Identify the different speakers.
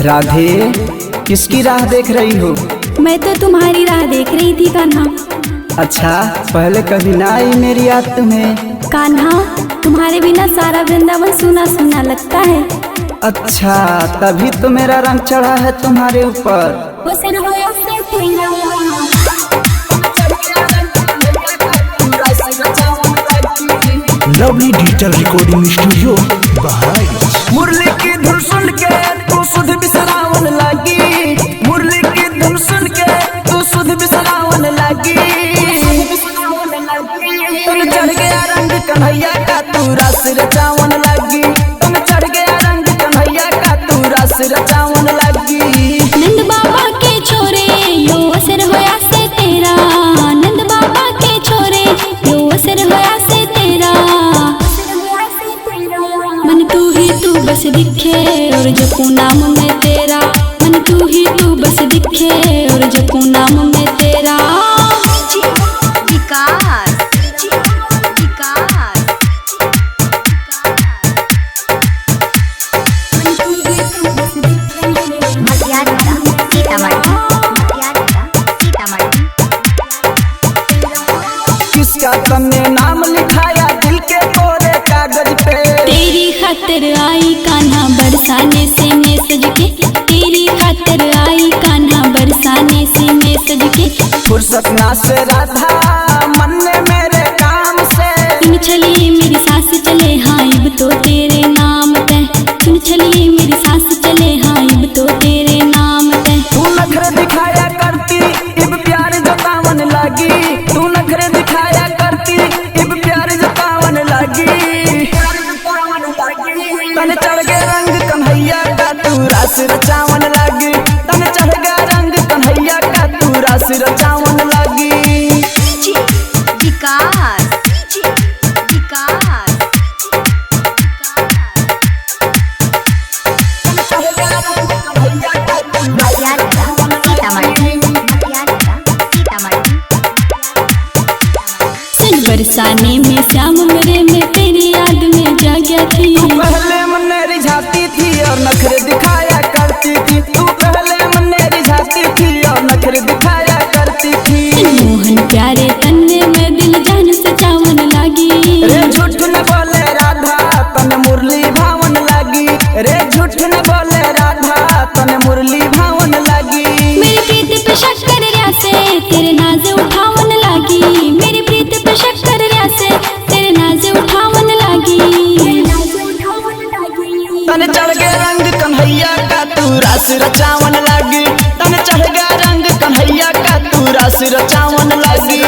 Speaker 1: राधे, किसकी राह देख रही हो?
Speaker 2: मैं तो तुम्हारी राह देख रही थी कान्हा।
Speaker 1: अच्छा, पहले कभी ना आई मेरी याद तुम्हें?
Speaker 2: कान्हा, तुम्हारे बिना सारा वृंदावन सुना सुना लगता है।
Speaker 1: अच्छा, तभी तो मेरा रंग चढ़ा है तुम्हारे ऊपर।
Speaker 3: Lovely digital recording studio Bahraich.
Speaker 1: मुरली की धुन सुन के तू सुध बिसरावन लगी, मुरली की धुन सुन के तू सुध बिसरावन लगी। तुम चढ़ गया रंग कन्हैया का तू रस रचावन लगी, तुम चढ़ गया रंग कन्हैया का तू रस रचावन लगी।
Speaker 2: नंद बाबा के छोरे यो असर होया से तेरा, नंद बाबा के छोरे यो असर होया से तेरा। मन तू ही तू बस दिखे और जपू नाम में तेरा, मन तू ही तू बस दिखे और जपू नाम में तेरा।
Speaker 1: किसका तुमने नाम लिखाया दिल के कोरे कागज पे?
Speaker 2: तेरी खातिर आई कान्हा बरसाने से मैं सज के, तेरी खातिर आई कान्हा बरसाने से मैं सज के।
Speaker 1: फुर्सत ना से राधा मन ने मेरे काम से,
Speaker 2: सुन चली मेरी सास चले हाँ इब तो तेरे नाम पे, सुन चली मेरी सास चले हाँ इब तो तेरे नाम पे।
Speaker 1: तू नखरे दिखाया करती इब प्यार जतावन लगी, तू नखरे दिखाया करती इब प्यार जतावन लगी। तन चढ़ गया रंग कन्हैया का तू रस रचावन लगी, तन चढ़ गया रंग कन्हैया का तू रस रचावन लगी।
Speaker 2: बरसाने में श्याम मेरे में तेरी याद में जागया थी।
Speaker 1: तू पहले मन रिझाती थी और नखरे दिखाया करती थी, तू पहले मन रिझाती थी और नखरे दिखाया करती थी।
Speaker 2: मोहन प्यारे तन्ने में दिल जान से चावन लागी,
Speaker 1: रे झूठ न बोले राधा तने मुरली भावन लगी, रे झूठ न बोले राधा तने मुरली भावन लगी।
Speaker 2: मेरी प्रीत पे शक्कर रिया से तेरे नाज उठावन लागी, मेरी प्रीत पे शक्कर रिया से तेरे नाज उठावन लागी।
Speaker 1: तने चढ़ गया रंग कन्हैया का तू रस रचावन लगी, तने चढ़ गया रंग कन्हैया का तू रस रचावन लगी।